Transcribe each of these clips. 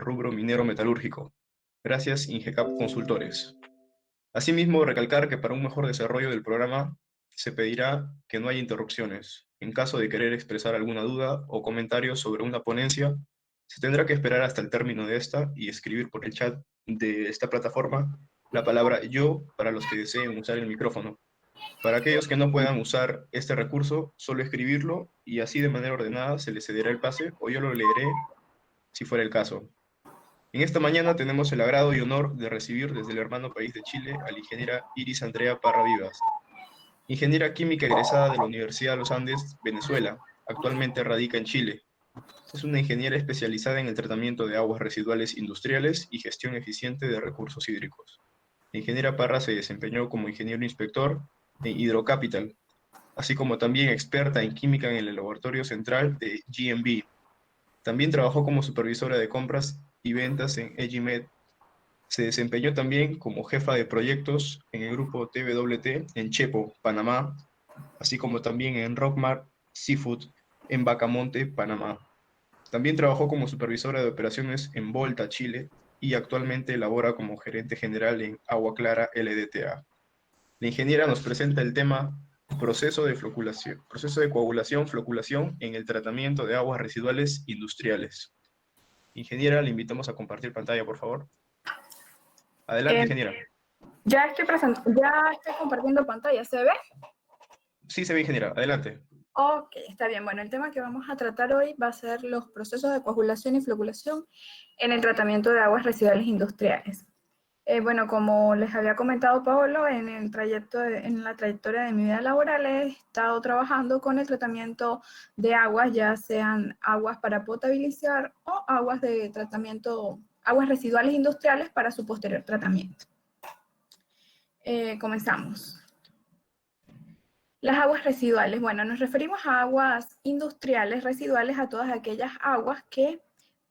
rubro minero metalúrgico. Gracias, Ingecap Consultores. Asimismo, recalcar que para un mejor desarrollo del programa se pedirá que no haya interrupciones. En caso de querer expresar alguna duda o comentario sobre una ponencia, se tendrá que esperar hasta el término de esta y escribir por el chat de esta plataforma la palabra yo para los que deseen usar el micrófono. Para aquellos que no puedan usar este recurso, solo escribirlo y así de manera ordenada se les cederá el pase o yo lo leeré si fuera el caso. En esta mañana tenemos el agrado y honor de recibir desde el hermano país de Chile a la ingeniera Iris Andrea Parra Vivas, ingeniera química egresada de la Universidad de los Andes, Venezuela. Actualmente radica en Chile. Es una ingeniera especializada en el tratamiento de aguas residuales industriales y gestión eficiente de recursos hídricos. La ingeniera Parra se desempeñó como ingeniero inspector en Hidrocapital, así como también experta en química en el laboratorio central de GMB. También trabajó como supervisora de compras y ventas en Egimed. Se desempeñó también como jefa de proyectos en el grupo TWT en Chepo, Panamá, así como también en Rockmart Seafood en Bacamonte, Panamá. También trabajó como supervisora de operaciones en Volta, Chile, y actualmente labora como gerente general en Agua Clara LDTA. La ingeniera nos presenta el tema proceso de coagulación, floculación en el tratamiento de aguas residuales industriales. Ingeniera, le invitamos a compartir pantalla, por favor. Adelante, Eh, ingeniera. ya estoy compartiendo pantalla, ¿se ve? Sí, se ve, ingeniera. Adelante. Ok, está bien. Bueno, el tema que vamos a tratar hoy va a ser los procesos de coagulación y floculación en el tratamiento de aguas residuales industriales. Bueno, como les había comentado Paolo, en la trayectoria de mi vida laboral he estado trabajando con el tratamiento de aguas, ya sean aguas para potabilizar o aguas de tratamiento, aguas residuales industriales para su posterior tratamiento. Comenzamos. Las aguas residuales. Bueno, nos referimos a aguas industriales residuales, a todas aquellas aguas que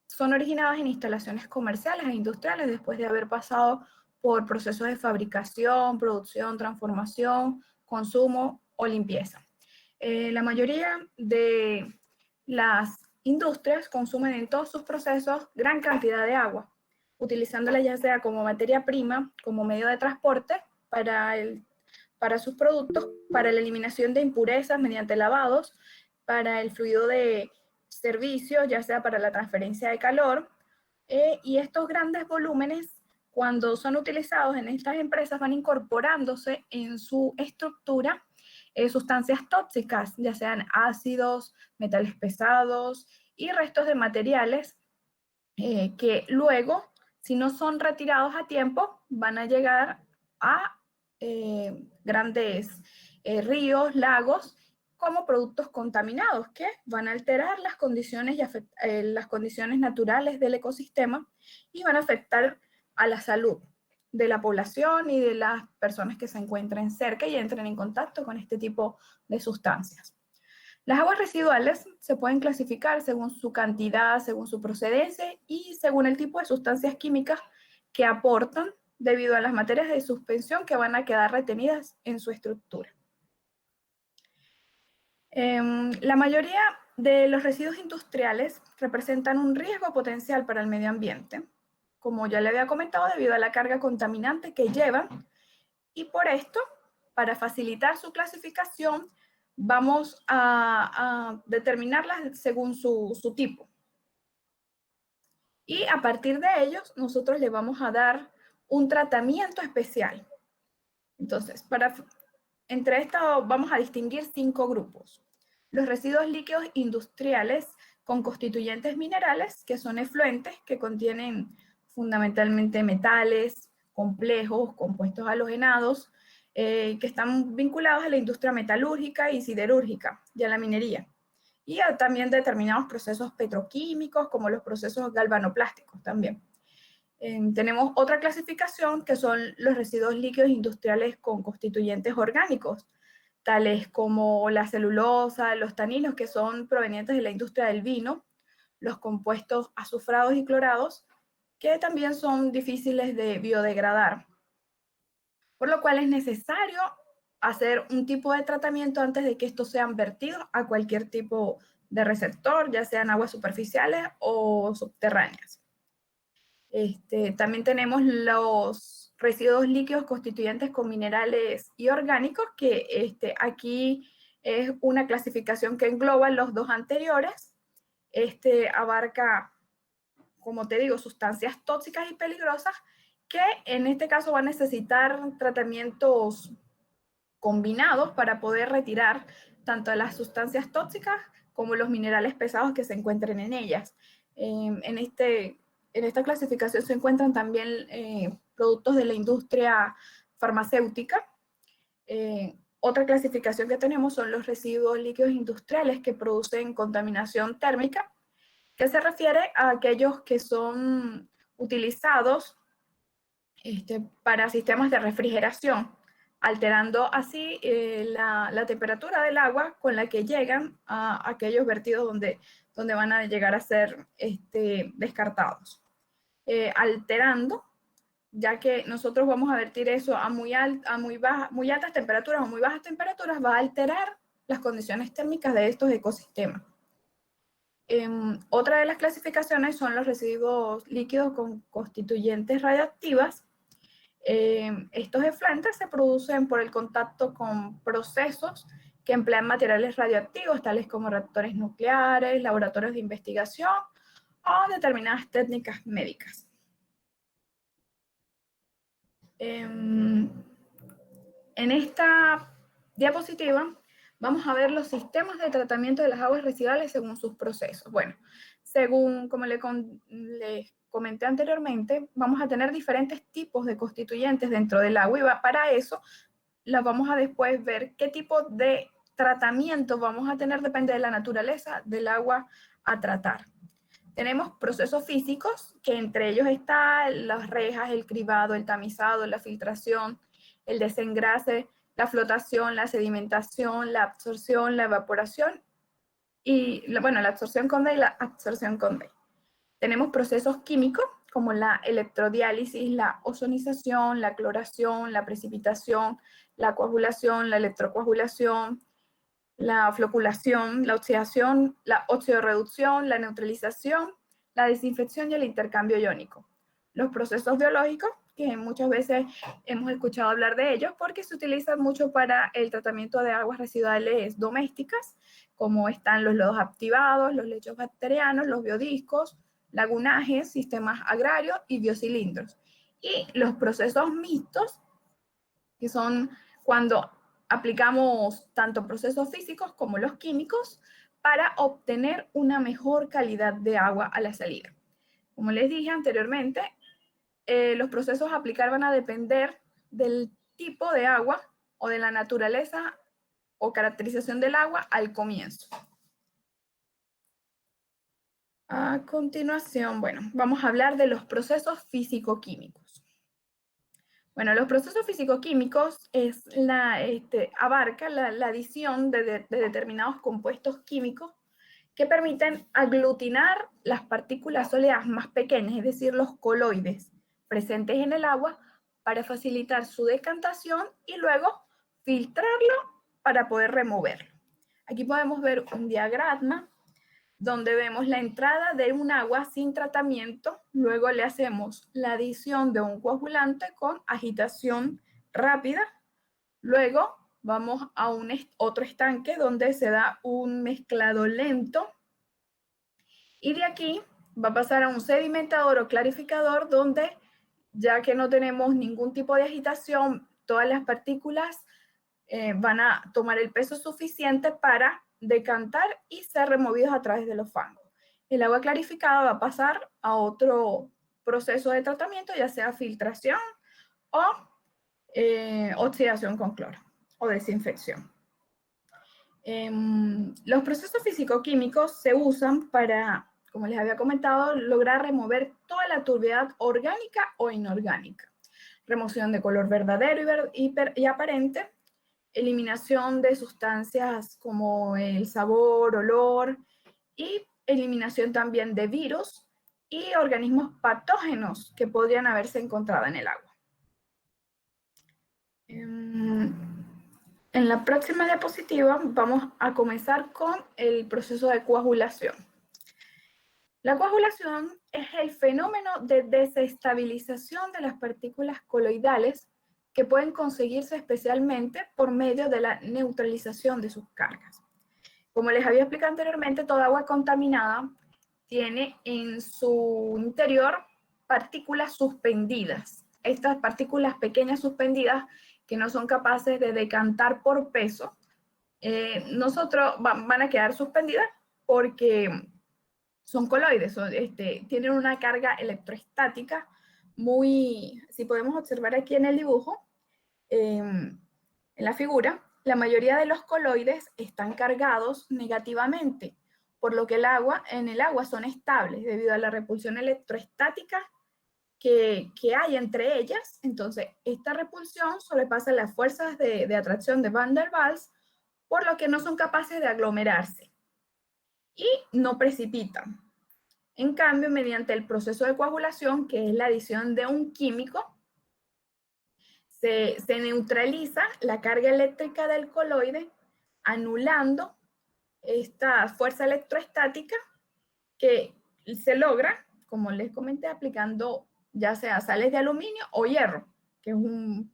son originadas en instalaciones comerciales e industriales después de haber pasado por procesos de fabricación, producción, transformación, consumo o limpieza. La mayoría de las industrias consumen en todos sus procesos gran cantidad de agua, utilizándola ya sea como materia prima, como medio de transporte para sus productos, para la eliminación de impurezas mediante lavados, para el fluido de servicio, ya sea para la transferencia de calor, y estos grandes volúmenes, cuando son utilizados en estas empresas, van incorporándose en su estructura sustancias tóxicas, ya sean ácidos, metales pesados y restos de materiales que luego, si no son retirados a tiempo, van a llegar a grandes ríos, lagos, como productos contaminados que van a alterar las condiciones, las condiciones naturales del ecosistema y van a afectar a la salud de la población y de las personas que se encuentren cerca y entren en contacto con este tipo de sustancias. Las aguas residuales se pueden clasificar según su cantidad, según su procedencia y según el tipo de sustancias químicas que aportan debido a las materias de suspensión que van a quedar retenidas en su estructura. La mayoría de los residuos industriales representan un riesgo potencial para el medio ambiente, como ya le había comentado, debido a la carga contaminante que llevan, y por esto, para facilitar su clasificación, vamos a determinarlas según su tipo. Y a partir de ellos, nosotros le vamos a dar un tratamiento especial. Entonces, entre esto vamos a distinguir 5 grupos. Los residuos líquidos industriales con constituyentes minerales, que son efluentes, que contienen fundamentalmente metales, complejos, compuestos halogenados, que están vinculados a la industria metalúrgica y siderúrgica y a la minería. Y también determinados procesos petroquímicos, como los procesos galvanoplásticos también. Tenemos otra clasificación que son los residuos líquidos industriales con constituyentes orgánicos, tales como la celulosa, los taninos que son provenientes de la industria del vino, los compuestos azufrados y clorados, que también son difíciles de biodegradar, por lo cual es necesario hacer un tipo de tratamiento antes de que estos sean vertidos a cualquier tipo de receptor, ya sean aguas superficiales o subterráneas. También tenemos los residuos líquidos constituyentes con minerales y orgánicos, que aquí es una clasificación que engloba los dos anteriores. Abarca, como te digo, sustancias tóxicas y peligrosas que en este caso van a necesitar tratamientos combinados para poder retirar tanto las sustancias tóxicas como los minerales pesados que se encuentren en ellas. En esta clasificación se encuentran también productos de la industria farmacéutica. Otra clasificación que tenemos son los residuos líquidos industriales que producen contaminación térmica, que se refiere a aquellos que son utilizados para sistemas de refrigeración, alterando así la temperatura del agua con la que llegan a aquellos vertidos donde van a llegar a ser descartados. Alterando, ya que nosotros vamos a vertir eso a muy altas temperaturas o muy bajas temperaturas, va a alterar las condiciones térmicas de estos ecosistemas. Otra de las clasificaciones son los residuos líquidos con constituyentes radiactivas. Estos efluentes se producen por el contacto con procesos que emplean materiales radioactivos, tales como reactores nucleares, laboratorios de investigación o determinadas técnicas médicas. En esta diapositiva vamos a ver los sistemas de tratamiento de las aguas residuales según sus procesos. Bueno, según como les comenté anteriormente, vamos a tener diferentes tipos de constituyentes dentro del agua, y para eso vamos a después ver qué tipo de tratamiento vamos a tener, depende de la naturaleza del agua a tratar. Tenemos procesos físicos, que entre ellos están las rejas, el cribado, el tamizado, la filtración, el desengrase, la flotación, la sedimentación, la absorción, la evaporación y, bueno, la absorción con D y la absorción con D. Tenemos procesos químicos como la electrodiálisis, la ozonización, la cloración, la precipitación, la coagulación, la electrocoagulación, la floculación, la oxidación, la oxidorreducción, la neutralización, la desinfección y el intercambio iónico. Los procesos biológicos, que muchas veces hemos escuchado hablar de ellos porque se utilizan mucho para el tratamiento de aguas residuales domésticas, como están los lodos activados, los lechos bacterianos, los biodiscos, lagunajes, sistemas agrarios y biocilindros. Y los procesos mixtos, que son cuando aplicamos tanto procesos físicos como los químicos para obtener una mejor calidad de agua a la salida. Como les dije anteriormente, los procesos a aplicar van a depender del tipo de agua o de la naturaleza o caracterización del agua al comienzo. A continuación, bueno, vamos a hablar de los procesos físico-químicos. Bueno, los procesos físico-químicos abarca la adición de determinados compuestos químicos que permiten aglutinar las partículas sólidas más pequeñas, es decir, los coloides presentes en el agua, para facilitar su decantación y luego filtrarlo para poder removerlo. Aquí podemos ver un diagrama donde vemos la entrada de un agua sin tratamiento, luego le hacemos la adición de un coagulante con agitación rápida, luego vamos a otro estanque donde se da un mezclado lento, y de aquí va a pasar a un sedimentador o clarificador donde, ya que no tenemos ningún tipo de agitación, todas las partículas van a tomar el peso suficiente para decantar y ser removidos a través de los fangos. El agua clarificada va a pasar a otro proceso de tratamiento, ya sea filtración o oxidación con cloro o desinfección. Los procesos físico-químicos se usan para, como les había comentado, lograr remover toda la turbiedad orgánica o inorgánica. Remoción de color verdadero y aparente, eliminación de sustancias como el sabor, olor, y eliminación también de virus y organismos patógenos que podrían haberse encontrado en el agua. En la próxima diapositiva vamos a comenzar con el proceso de coagulación. La coagulación es el fenómeno de desestabilización de las partículas coloidales que pueden conseguirse especialmente por medio de la neutralización de sus cargas. Como les había explicado anteriormente, toda agua contaminada tiene en su interior partículas suspendidas. Estas partículas pequeñas suspendidas que no son capaces de decantar por peso, van a quedar suspendidas porque son coloides, tienen una carga electrostática muy, si podemos observar aquí en el dibujo, en la figura, la mayoría de los coloides están cargados negativamente, por lo que en el agua son estables debido a la repulsión electrostática que hay entre ellas. Entonces, esta repulsión sobrepasa las fuerzas de atracción de Van der Waals, por lo que no son capaces de aglomerarse y no precipitan. En cambio, mediante el proceso de coagulación, que es la adición de un químico, se neutraliza la carga eléctrica del coloide, anulando esta fuerza electrostática que se logra, como les comenté, aplicando ya sea sales de aluminio o hierro, que es un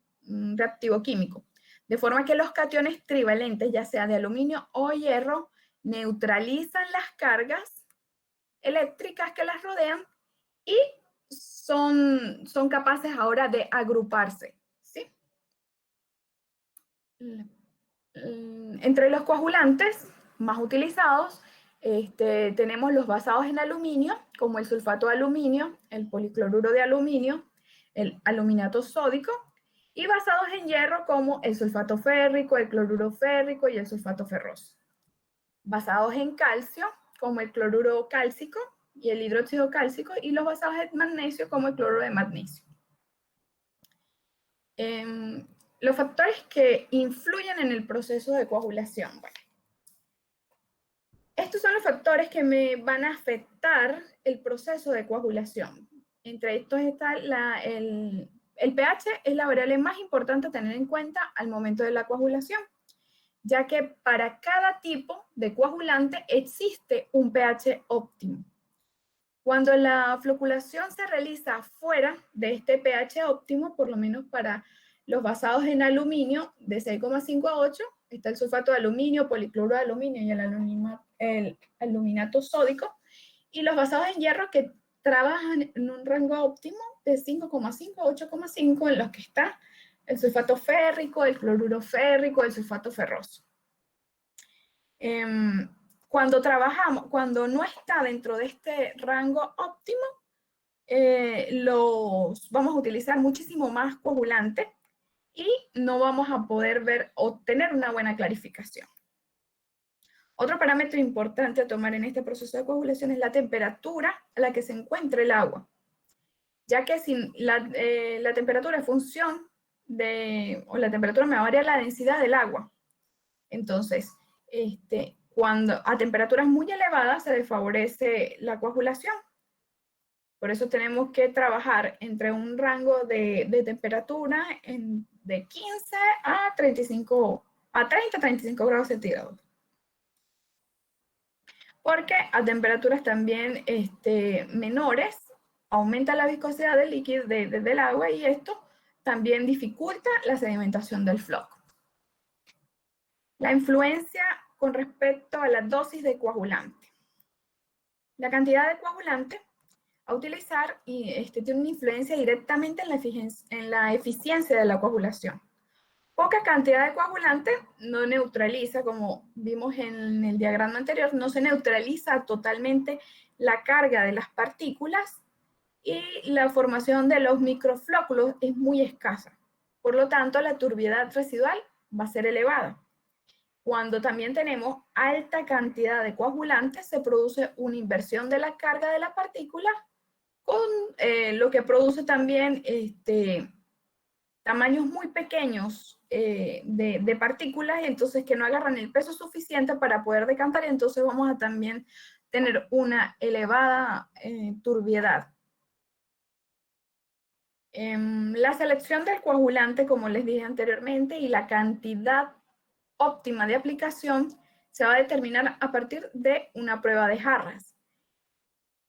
reactivo químico. De forma que los cationes trivalentes, ya sea de aluminio o hierro, neutralizan las cargas eléctricas que las rodean y son capaces ahora de agruparse, ¿sí? Entre los coagulantes más utilizados, tenemos los basados en aluminio, como el sulfato de aluminio, el policloruro de aluminio, el aluminato sódico, y basados en hierro, como el sulfato férrico, el cloruro férrico y el sulfato ferroso. Basados en calcio, como el cloruro cálcico y el hidróxido cálcico, y los basados en magnesio, como el cloruro de magnesio. Los factores que influyen en el proceso de coagulación. Bueno, estos son los factores que me van a afectar el proceso de coagulación. Entre estos está el pH, es la variable más importante a tener en cuenta al momento de la coagulación, ya que para cada tipo de coagulante existe un pH óptimo. Cuando la floculación se realiza fuera de este pH óptimo, por lo menos para los basados en aluminio de 6,5 a 8, está el sulfato de aluminio, policloruro de aluminio y el aluminato sódico, y los basados en hierro que trabajan en un rango óptimo de 5,5 a 8,5, en los que está el sulfato férrico, el cloruro férrico, el sulfato ferroso. Cuando no está dentro de este rango óptimo, vamos a utilizar muchísimo más coagulante y no vamos a poder obtener una buena clarificación. Otro parámetro importante a tomar en este proceso de coagulación es la temperatura a la que se encuentra el agua, ya que si la temperatura es función o la temperatura me varía la densidad del agua. Entonces, cuando a temperaturas muy elevadas se desfavorece la coagulación. Por eso tenemos que trabajar entre un rango de temperatura de 15 a 30-35 grados centígrados. Porque a temperaturas también menores aumenta la viscosidad del líquido del agua, y esto también dificulta la sedimentación del floco. La influencia con respecto a la dosis de coagulante. La cantidad de coagulante a utilizar tiene una influencia directamente en la eficiencia de la coagulación. Poca cantidad de coagulante no neutraliza, como vimos en el diagrama anterior, no se neutraliza totalmente la carga de las partículas, y la formación de los microflóculos es muy escasa. Por lo tanto, la turbiedad residual va a ser elevada. Cuando también tenemos alta cantidad de coagulantes, se produce una inversión de la carga de la partícula, con lo que produce también tamaños muy pequeños de partículas, entonces que no agarran el peso suficiente para poder decantar, y entonces vamos a también tener una elevada turbiedad. La selección del coagulante, como les dije anteriormente, y la cantidad óptima de aplicación se va a determinar a partir de una prueba de Harras.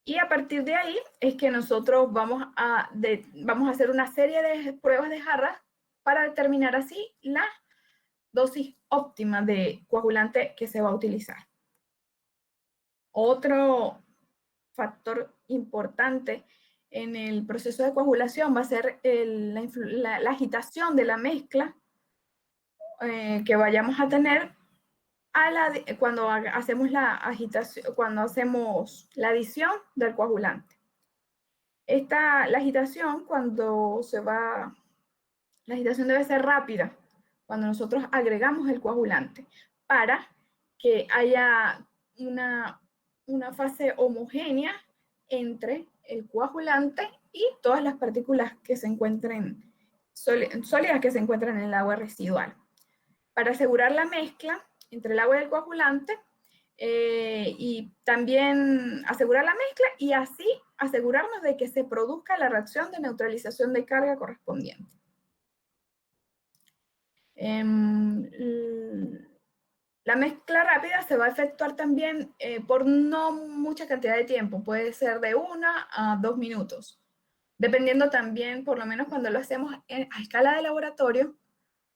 Y a partir de ahí es que nosotros vamos a hacer una serie de pruebas de jarras para determinar así la dosis óptima de coagulante que se va a utilizar. Otro factor importante en el proceso de coagulación va a ser la agitación de la mezcla que vayamos a tener cuando hacemos la agitación, cuando hacemos la adición del coagulante. La agitación la agitación debe ser rápida cuando nosotros agregamos el coagulante para que haya una fase homogénea entre el coagulante y todas las partículas que se encuentren sólidas que se encuentran en el agua residual. Para asegurar la mezcla entre el agua y el coagulante y también asegurar la mezcla y así asegurarnos de que se produzca la reacción de neutralización de carga correspondiente. La mezcla rápida se va a efectuar también por no mucha cantidad de tiempo, puede ser de 1 a 2 minutos, dependiendo también, por lo menos cuando lo hacemos a escala de laboratorio,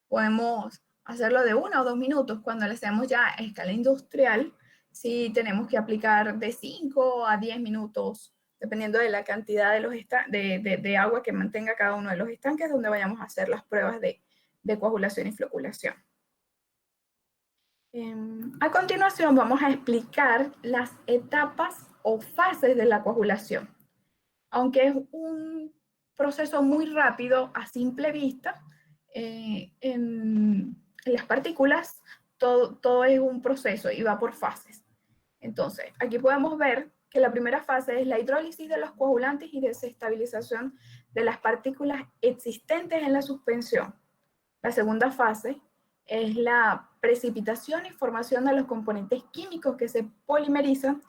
podemos hacerlo de 1 o 2 minutos. Cuando lo hacemos ya a escala industrial, sí tenemos que aplicar de 5 a 10 minutos, dependiendo de la cantidad de agua que mantenga cada uno de los estanques donde vayamos a hacer las pruebas de coagulación y floculación. A continuación vamos a explicar las etapas o fases de la coagulación. Aunque es un proceso muy rápido a simple vista, en las partículas todo es un proceso y va por fases. Entonces, aquí podemos ver que la primera fase es la hidrólisis de los coagulantes y desestabilización de las partículas existentes en la suspensión. La segunda fase es la precipitación y formación de los componentes químicos que se polimerizan.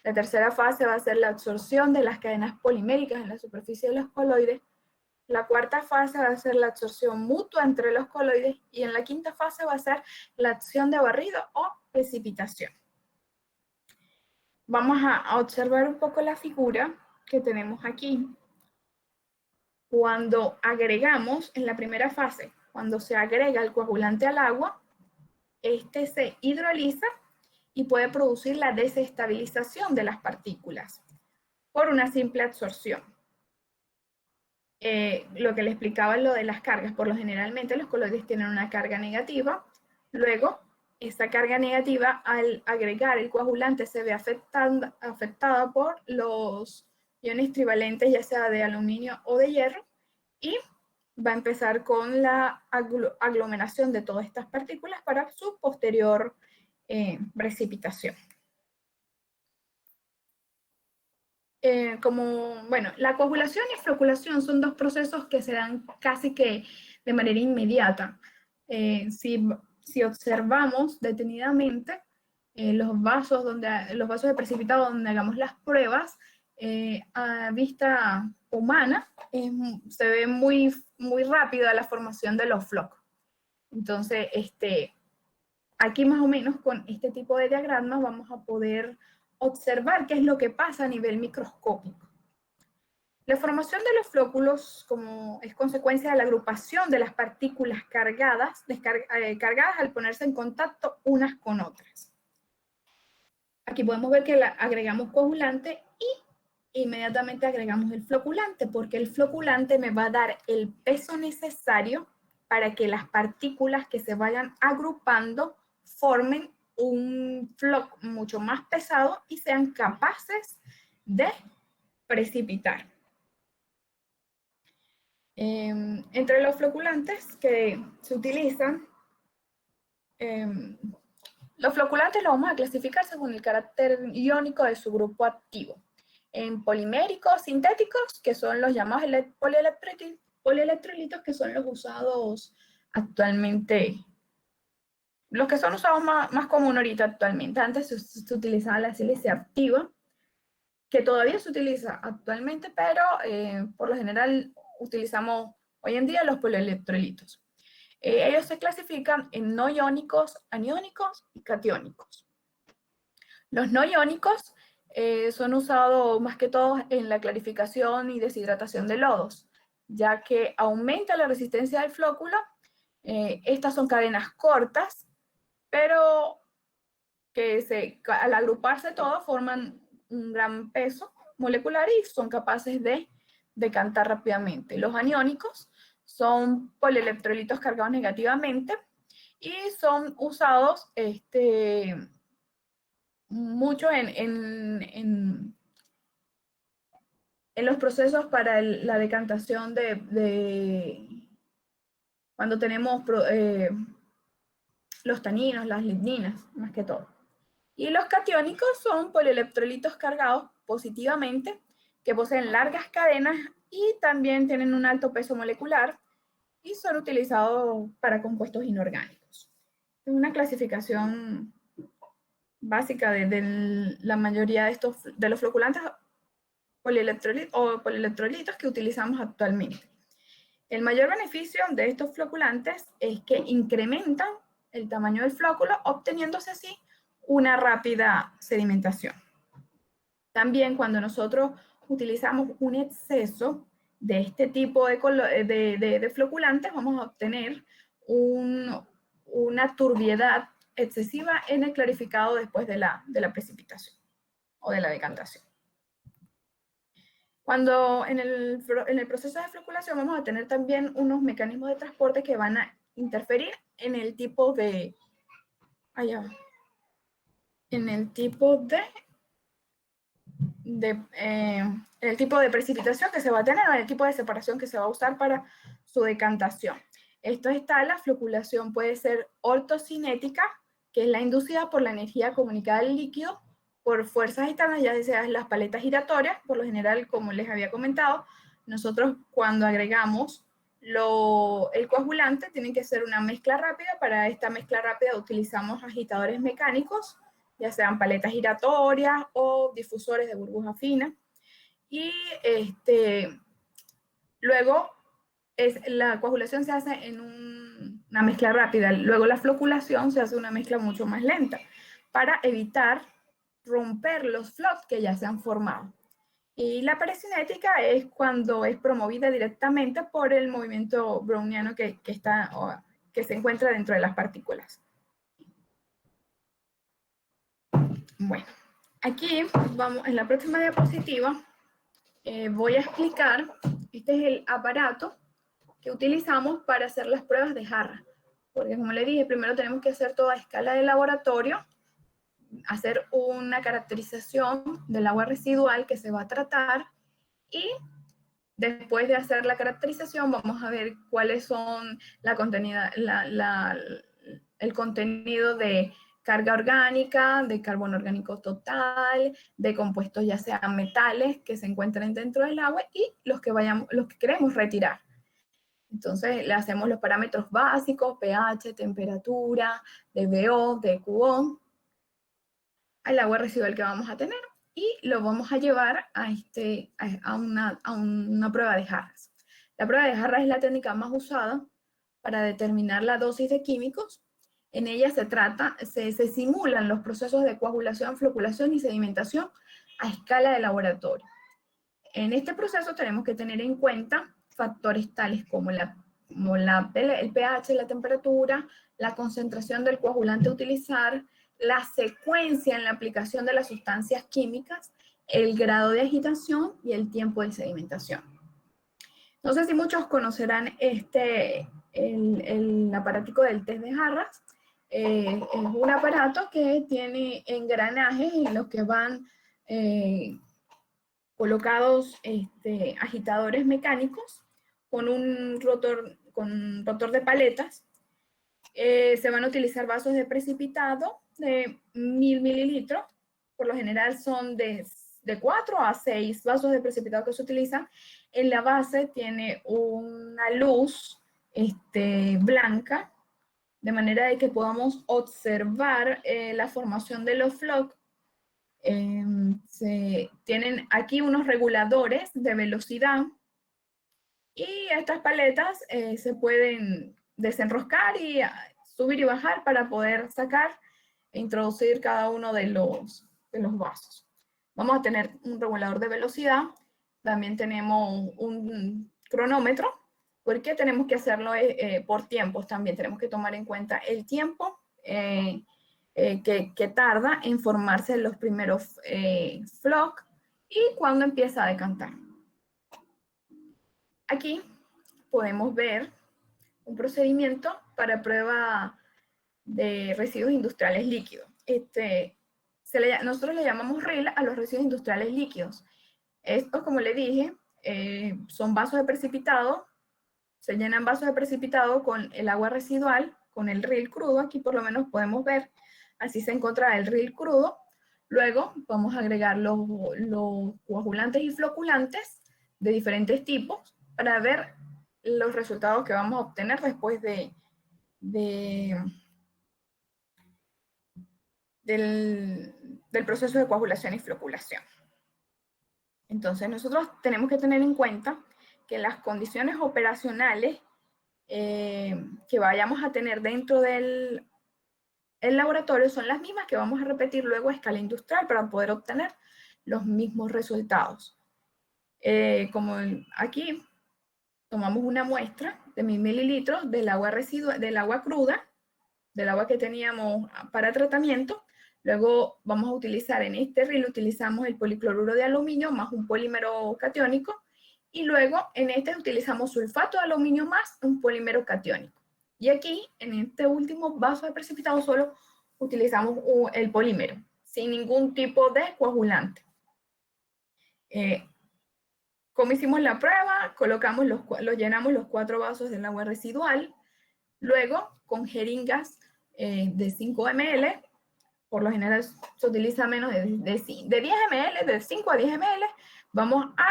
La tercera fase va a ser la absorción de las cadenas poliméricas en la superficie de los coloides. La cuarta fase va a ser la absorción mutua entre los coloides y en la quinta fase va a ser la acción de barrido o precipitación. Vamos a observar un poco la figura que tenemos aquí. Cuando agregamos en la primera fase, cuando se agrega el coagulante al agua, este se hidroliza y puede producir la desestabilización de las partículas por una simple absorción. Lo que le explicaba lo de las cargas, por lo generalmente los coloides tienen una carga negativa, luego esa carga negativa al agregar el coagulante se ve afectada por los iones trivalentes, ya sea de aluminio o de hierro, y va a empezar con la aglomeración de todas estas partículas para su posterior precipitación. La coagulación y floculación son dos procesos que se dan casi que de manera inmediata. Si observamos detenidamente los vasos de precipitado donde hagamos las pruebas, a vista humana, se ve muy, muy rápida la formación de los flocos. Entonces, aquí más o menos con este tipo de diagramas vamos a poder observar qué es lo que pasa a nivel microscópico. La formación de los flóculos es consecuencia de la agrupación de las partículas cargadas al ponerse en contacto unas con otras. Aquí podemos ver que agregamos coagulante y inmediatamente agregamos el floculante, porque el floculante me va a dar el peso necesario para que las partículas que se vayan agrupando formen un floc mucho más pesado y sean capaces de precipitar. Entre los floculantes que se utilizan, los floculantes los vamos a clasificar según el carácter iónico de su grupo activo. En poliméricos sintéticos, que son los llamados polielectrolitos, que son los usados actualmente, los que son usados más común ahorita actualmente. Antes se utilizaba la sílice activa, que todavía se utiliza actualmente, pero por lo general utilizamos hoy en día los polielectrolitos. Ellos se clasifican en no iónicos, aniónicos y catiónicos. Los no iónicos son usados más que todo en la clarificación y deshidratación de lodos, ya que aumenta la resistencia del flóculo. Estas son cadenas cortas, pero que al agruparse todas forman un gran peso molecular y son capaces de decantar rápidamente. Los aniónicos son polielectrolitos cargados negativamente y son usados mucho en los procesos para la decantación de cuando tenemos los taninos, las ligninas, más que todo. Y los catiónicos son polielectrolitos cargados positivamente que poseen largas cadenas y también tienen un alto peso molecular y son utilizados para compuestos inorgánicos. Es una clasificación básica de la mayoría de los floculantes polielectrolitos que utilizamos actualmente. El mayor beneficio de estos floculantes es que incrementan el tamaño del flóculo, obteniéndose así una rápida sedimentación. También cuando nosotros utilizamos un exceso de este tipo de floculantes, vamos a obtener una turbiedad excesiva en el clarificado después de la precipitación o de la decantación. Cuando en el proceso de floculación vamos a tener también unos mecanismos de transporte que van a interferir en el tipo de... en el tipo el tipo de precipitación que se va a tener o el tipo de separación que se va a usar para su decantación. Esto está, la floculación puede ser ortocinética, que es la inducida por la energía comunicada al líquido por fuerzas externas, ya sea las paletas giratorias. Por lo general, como les había comentado, nosotros cuando agregamos el coagulante tiene que ser una mezcla rápida. Para esta mezcla rápida utilizamos agitadores mecánicos, ya sean paletas giratorias o difusores de burbuja fina. Y luego la coagulación se hace en una mezcla rápida. Luego la floculación se hace una mezcla mucho más lenta para evitar romper los flocs que ya se han formado. Y la pericinética es cuando es promovida directamente por el movimiento browniano que se encuentra dentro de las partículas. Bueno, aquí vamos, en la próxima diapositiva voy a explicar, este es el aparato que utilizamos para hacer las pruebas de jarra. Porque como le dije, primero tenemos que hacer toda a escala de laboratorio, hacer una caracterización del agua residual que se va a tratar y después de hacer la caracterización vamos a ver cuáles son el contenido de carga orgánica, de carbono orgánico total, de compuestos ya sean metales que se encuentren dentro del agua y los que queremos retirar. Entonces le hacemos los parámetros básicos, pH, temperatura, DBO, DQO, al agua residual que vamos a tener y lo vamos a llevar a una prueba de jarras. La prueba de jarras es la técnica más usada para determinar la dosis de químicos. En ella se simulan los procesos de coagulación, floculación y sedimentación a escala de laboratorio. En este proceso tenemos que tener en cuenta factores tales como el pH, la temperatura, la concentración del coagulante a utilizar, la secuencia en la aplicación de las sustancias químicas, el grado de agitación y el tiempo de sedimentación. No sé si muchos conocerán el aparatico del test de jarras. Es un aparato que tiene engranajes en los que van colocados agitadores mecánicos con un rotor de paletas. Se van a utilizar vasos de precipitado de 1000 mililitros. Por lo general son de 4 a 6 vasos de precipitado que se utilizan. En la base tiene una luz blanca, de manera de que podamos observar la formación de los flocs. Tienen aquí unos reguladores de velocidad y estas paletas se pueden desenroscar y subir y bajar para poder sacar e introducir cada uno de los vasos. Vamos a tener un regulador de velocidad, también tenemos un cronómetro, porque tenemos que hacerlo por tiempos también. Tenemos que tomar en cuenta el tiempo que tarda en formarse los primeros flocs y cuándo empieza a decantar. Aquí podemos ver un procedimiento para prueba de residuos industriales líquidos. Nosotros le llamamos RIL a los residuos industriales líquidos. Estos, como le dije, son vasos de precipitado, se llenan vasos de precipitado con el agua residual, con el RIL crudo, aquí por lo menos podemos ver, así se encuentra el RIL crudo. Luego vamos a agregar los coagulantes y floculantes de diferentes tipos para ver los resultados que vamos a obtener después del proceso de coagulación y floculación. Entonces nosotros tenemos que tener en cuenta que las condiciones operacionales que vayamos a tener dentro del laboratorio son las mismas que vamos a repetir luego a escala industrial para poder obtener los mismos resultados. Como aquí tomamos una muestra de 1000 mililitros del agua residual, del agua cruda, del agua que teníamos para tratamiento. Luego vamos a utilizar en este RIL, utilizamos el policloruro de aluminio más un polímero catiónico, y luego en este utilizamos sulfato de aluminio más un polímero catiónico. Y aquí, en este último vaso de precipitado, solo utilizamos el polímero, sin ningún tipo de coagulante. Como hicimos la prueba, colocamos llenamos los 4 vasos del agua residual, luego con jeringas de 5 ml, por lo general se utiliza menos de 10 ml, de 5 a 10 ml, vamos a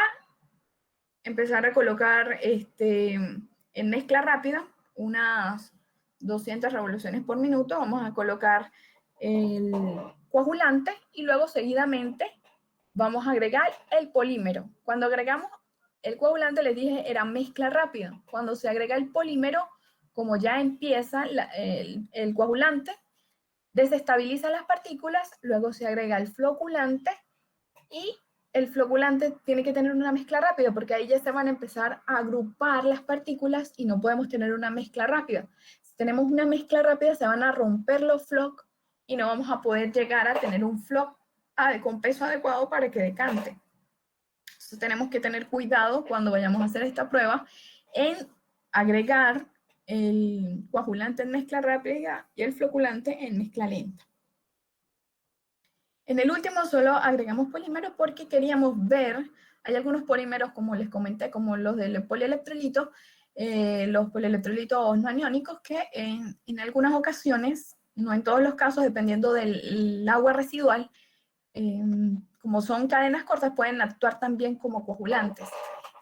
empezar a colocar en mezcla rápida, unas 200 revoluciones por minuto, vamos a colocar el coagulante y luego seguidamente vamos a agregar el polímero. Cuando agregamos el coagulante, les dije, era mezcla rápida. Cuando se agrega el polímero, como ya empieza el coagulante, desestabiliza las partículas, luego se agrega el floculante y el floculante tiene que tener una mezcla rápida porque ahí ya se van a empezar a agrupar las partículas y no podemos tener una mezcla rápida. Si tenemos una mezcla rápida se van a romper los flocs y no vamos a poder llegar a tener un floc con peso adecuado para que decante. Entonces tenemos que tener cuidado cuando vayamos a hacer esta prueba en agregar el coagulante en mezcla rápida y el floculante en mezcla lenta. En el último solo agregamos polímeros porque queríamos ver, hay algunos polímeros, como les comenté, como los del polielectrolito, los polielectrolitos no aniónicos, que en algunas ocasiones, no en todos los casos, dependiendo del agua residual, como son cadenas cortas, pueden actuar también como coagulantes.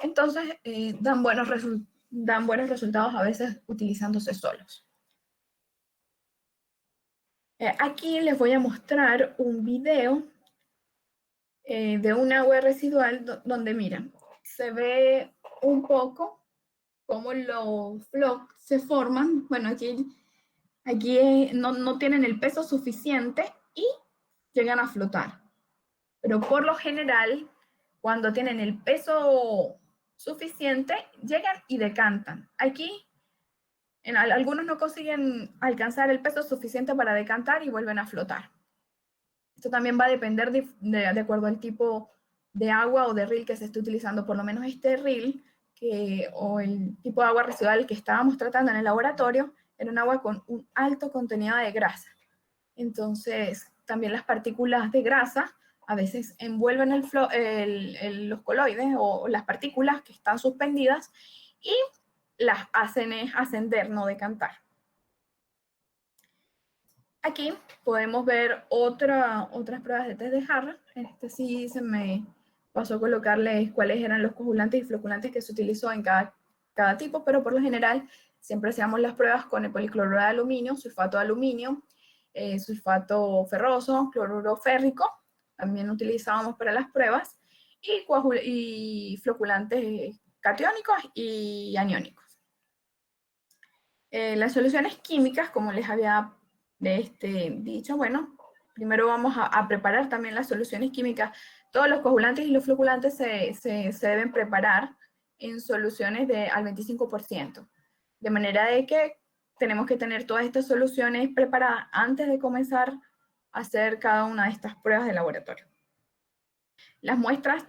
Entonces, dan buenos resultados a veces utilizándose solos. Aquí les voy a mostrar un video de un agua residual donde, miren, se ve un poco cómo los flocs se forman. Bueno, aquí no tienen el peso suficiente y llegan a flotar. Pero por lo general, cuando tienen el peso suficiente, llegan y decantan. Aquí, algunos no consiguen alcanzar el peso suficiente para decantar y vuelven a flotar. Esto también va a depender de acuerdo al tipo de agua o de RIL que se esté utilizando. Por lo menos este RIL o el tipo de agua residual que estábamos tratando en el laboratorio era un agua con un alto contenido de grasa. Entonces, también las partículas de grasa a veces envuelven los coloides o las partículas que están suspendidas y las hacen ascender, no decantar. Aquí podemos ver otras pruebas de test de Harrah. Sí se me pasó a colocarles cuáles eran los coagulantes y floculantes que se utilizó en cada tipo, pero por lo general siempre hacíamos las pruebas con el policloruro de aluminio, sulfato de aluminio, sulfato ferroso, cloruro férrico, también utilizábamos para las pruebas, y floculantes catiónicos y aniónicos. Las soluciones químicas, como les había dicho, bueno, primero vamos a preparar también las soluciones químicas Todos los coagulantes y los floculantes se deben preparar en soluciones al 25%, de manera de que tenemos que tener todas estas soluciones preparadas antes de comenzar a hacer cada una de estas pruebas de laboratorio. Las muestras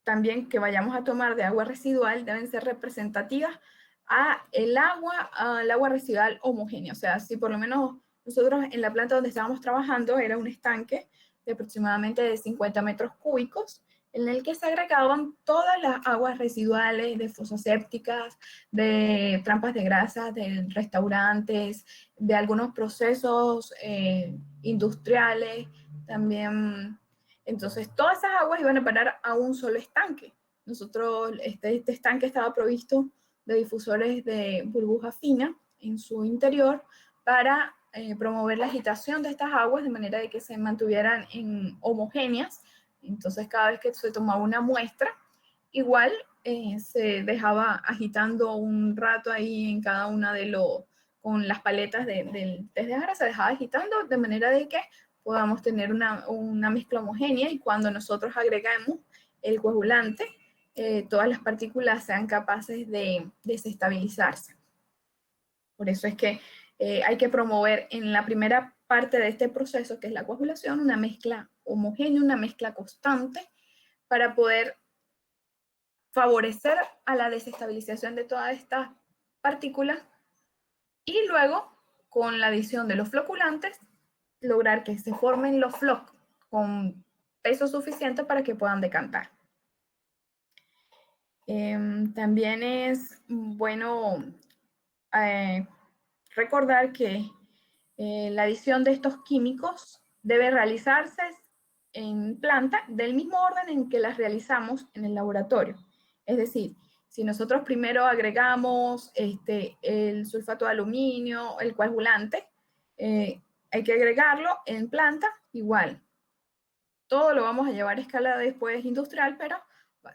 también que vayamos a tomar de agua residual deben ser representativas al agua residual homogénea. O sea, si por lo menos nosotros en la planta donde estábamos trabajando era un estanque de aproximadamente de 50 metros cúbicos, en el que se agregaban todas las aguas residuales de fosas sépticas, de trampas de grasas, de restaurantes, de algunos procesos industriales, también. Entonces, todas esas aguas iban a parar a un solo estanque. Nosotros, este estanque estaba provisto de difusores de burbuja fina en su interior para promover la agitación de estas aguas de manera de que se mantuvieran homogéneas. Entonces, cada vez que se tomaba una muestra, igual se dejaba agitando un rato ahí en cada una con las paletas del test de Jara, se dejaba agitando de manera de que podamos tener una mezcla homogénea y cuando nosotros agregamos el coagulante, todas las partículas sean capaces de desestabilizarse. Por eso es que hay que promover en la primera parte de este proceso, que es la coagulación, una mezcla homogénea, una mezcla constante, para poder favorecer a la desestabilización de todas estas partículas y luego, con la adición de los floculantes, lograr que se formen los flocos con peso suficiente para que puedan decantar. También es bueno recordar que la adición de estos químicos debe realizarse en planta del mismo orden en que las realizamos en el laboratorio. Es decir, si nosotros primero agregamos el sulfato de aluminio, el coagulante, hay que agregarlo en planta igual. Todo lo vamos a llevar a escala después industrial, pero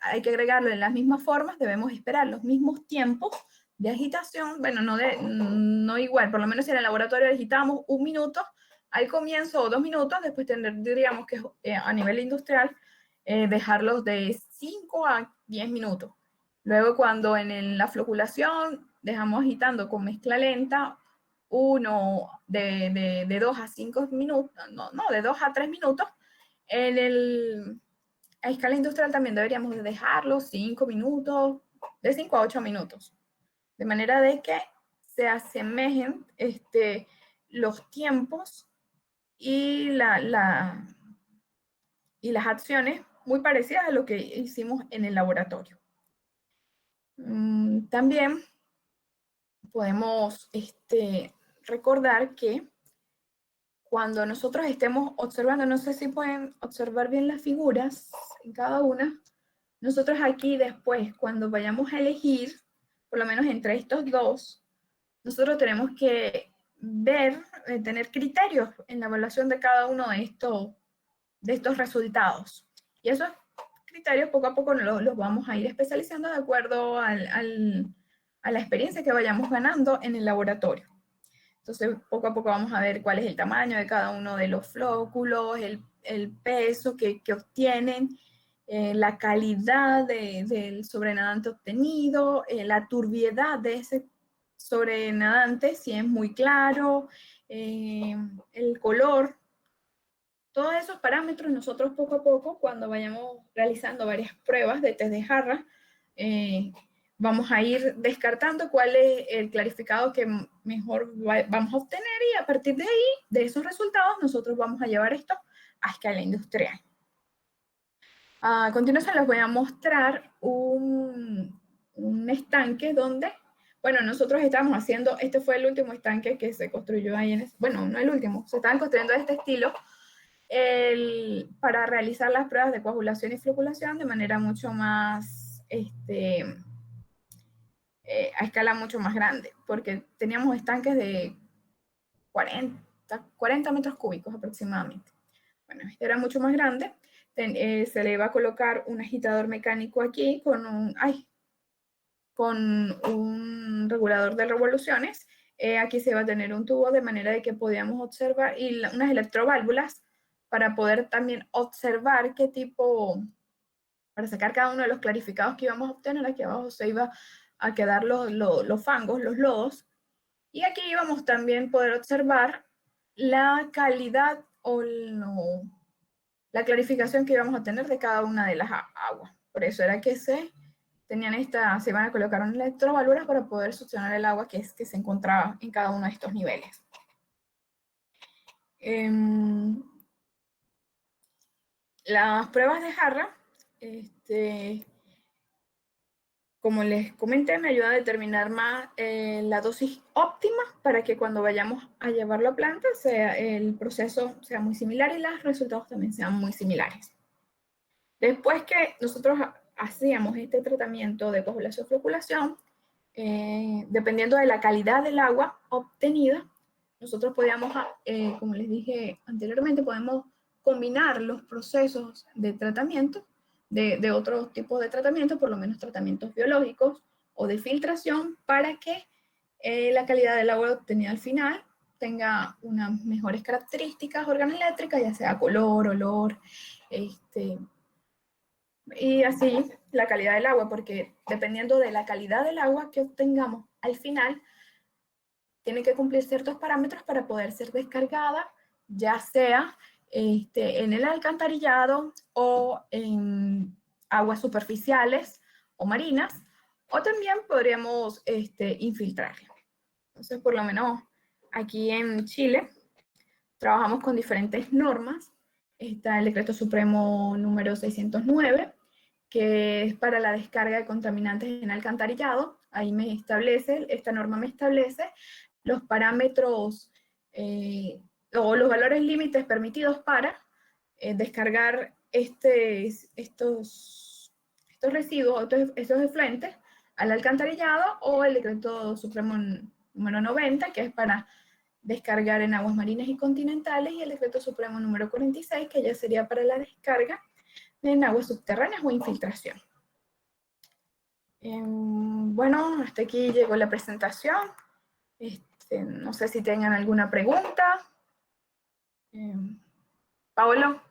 hay que agregarlo en las mismas formas, debemos esperar los mismos tiempos de agitación, bueno, no igual, por lo menos si en el laboratorio agitamos 1 minuto al comienzo o 2 minutos, después diríamos que a nivel industrial dejarlos de 5 a 10 minutos. Luego cuando en la floculación dejamos agitando con mezcla lenta, de 2 a 5 minutos, de 2 a 3 minutos, a escala industrial también deberíamos dejarlo 5 minutos, de 5 a 8 minutos, de manera de que se asemejen los tiempos y las acciones muy parecidas a lo que hicimos en el laboratorio. También podemos recordar que cuando nosotros estemos observando, no sé si pueden observar bien las figuras en cada una, nosotros aquí después, cuando vayamos a elegir, por lo menos entre estos dos, nosotros tenemos que ver, tener criterios en la evaluación de cada uno de estos resultados. Y esos criterios poco a poco los vamos a ir especializando de acuerdo a la experiencia que vayamos ganando en el laboratorio. Entonces, poco a poco vamos a ver cuál es el tamaño de cada uno de los flóculos, el peso que obtienen, la calidad del sobrenadante obtenido, la turbiedad de ese sobrenadante, si es muy claro, el color. Todos esos parámetros nosotros poco a poco, cuando vayamos realizando varias pruebas de test de jarra, vamos a ir descartando cuál es el clarificado que mejor vamos a obtener y a partir de ahí, de esos resultados, nosotros vamos a llevar esto a escala industrial. A continuación les voy a mostrar un estanque donde, bueno, nosotros estamos haciendo, este fue el último estanque que se construyó ahí, bueno, no el último, se estaban construyendo de este estilo para realizar las pruebas de coagulación y floculación de manera mucho más, a escala mucho más grande, porque teníamos estanques de 40 metros cúbicos aproximadamente. Bueno, este era mucho más grande. Se le va a colocar un agitador mecánico aquí con un regulador de revoluciones. Aquí se va a tener un tubo de manera de que podamos observar y unas electroválvulas para poder también observar qué tipo, para sacar cada uno de los clarificados que íbamos a obtener. Aquí abajo se iba a quedar los fangos, los lodos. Y aquí íbamos también a poder observar la calidad o la clarificación que íbamos a tener de cada una de las aguas. Por eso era que se iban a colocar un electrovaluras para poder succionar el agua que se encontraba en cada uno de estos niveles. Las pruebas de jarra, como les comenté, me ayuda a determinar más la dosis óptima para que cuando vayamos a llevarlo a planta el proceso sea muy similar y los resultados también sean muy similares. Después que nosotros hacíamos este tratamiento de coagulación-floculación, dependiendo de la calidad del agua obtenida, nosotros podíamos, como les dije anteriormente, podemos combinar los procesos de tratamiento de otros tipos de tratamiento, por lo menos tratamientos biológicos o de filtración, para que la calidad del agua obtenida al final tenga unas mejores características organoeléctricas, ya sea color, olor, y así la calidad del agua, porque dependiendo de la calidad del agua que obtengamos al final, tiene que cumplir ciertos parámetros para poder ser descargada, ya sea en el alcantarillado o en aguas superficiales o marinas, o también podríamos infiltrarla. Entonces, por lo menos aquí en Chile, trabajamos con diferentes normas. Está el Decreto Supremo número 609, que es para la descarga de contaminantes en alcantarillado. Ahí esta norma me establece los parámetros o los valores límites permitidos para descargar estos residuos, estos efluentes al alcantarillado, o el Decreto Supremo número 90, que es para descargar en aguas marinas y continentales, y el Decreto Supremo número 46, que ya sería para la descarga en aguas subterráneas o infiltración. Bueno, hasta aquí llegó la presentación. No sé si tengan alguna pregunta. Paolo.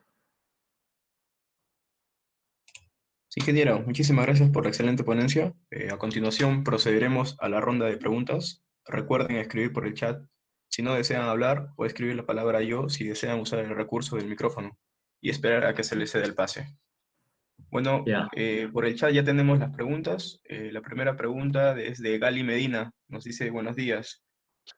Sí, ingeniero, muchísimas gracias por la excelente ponencia. A continuación procederemos a la ronda de preguntas. Recuerden escribir por el chat si no desean hablar, o escribir la palabra yo si desean usar el recurso del micrófono, y esperar a que se les ceda el pase. Bueno, por el chat ya tenemos las preguntas. La primera pregunta es de Gali Medina. Nos dice: buenos días.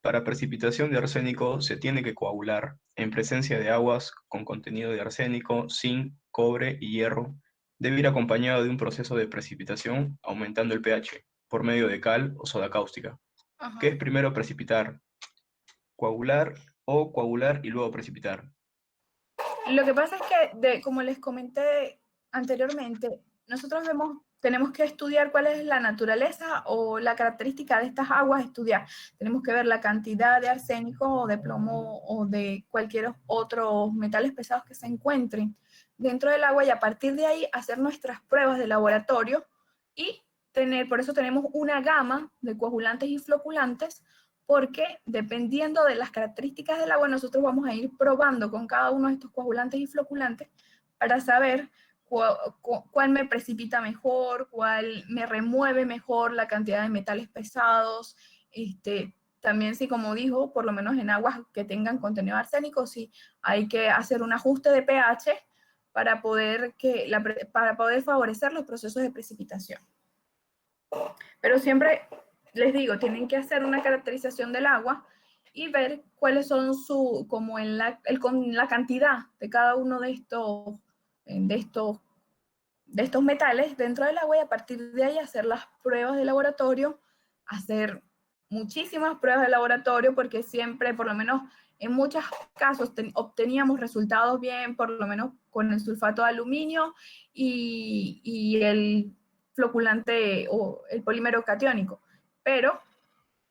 Para precipitación de arsénico se tiene que coagular en presencia de aguas con contenido de arsénico, zinc, cobre y hierro. Debe ir acompañado de un proceso de precipitación aumentando el pH por medio de cal o soda cáustica. Ajá. ¿Qué es primero precipitar? ¿Coagular o coagular y luego precipitar? Lo que pasa es que, como les comenté anteriormente, nosotros tenemos que estudiar cuál es la naturaleza o la característica de estas aguas, tenemos que ver la cantidad de arsénico o de plomo o de cualquier otros metales pesados que se encuentren dentro del agua, y a partir de ahí hacer nuestras pruebas de laboratorio y por eso tenemos una gama de coagulantes y floculantes, porque dependiendo de las características del agua, nosotros vamos a ir probando con cada uno de estos coagulantes y floculantes para saber cuál me precipita mejor, cuál me remueve mejor la cantidad de metales pesados. También, sí, como dijo, por lo menos en aguas que tengan contenido arsénico, sí hay que hacer un ajuste de pH para poder favorecer los procesos de precipitación. Pero siempre les digo, tienen que hacer una caracterización del agua y ver cuáles son la cantidad de cada uno de estos metales dentro del agua, y a partir de ahí hacer las pruebas de laboratorio, hacer muchísimas pruebas de laboratorio, porque siempre, por lo menos en muchos casos, obteníamos resultados bien, por lo menos con el sulfato de aluminio y el floculante o el polímero catiónico. Pero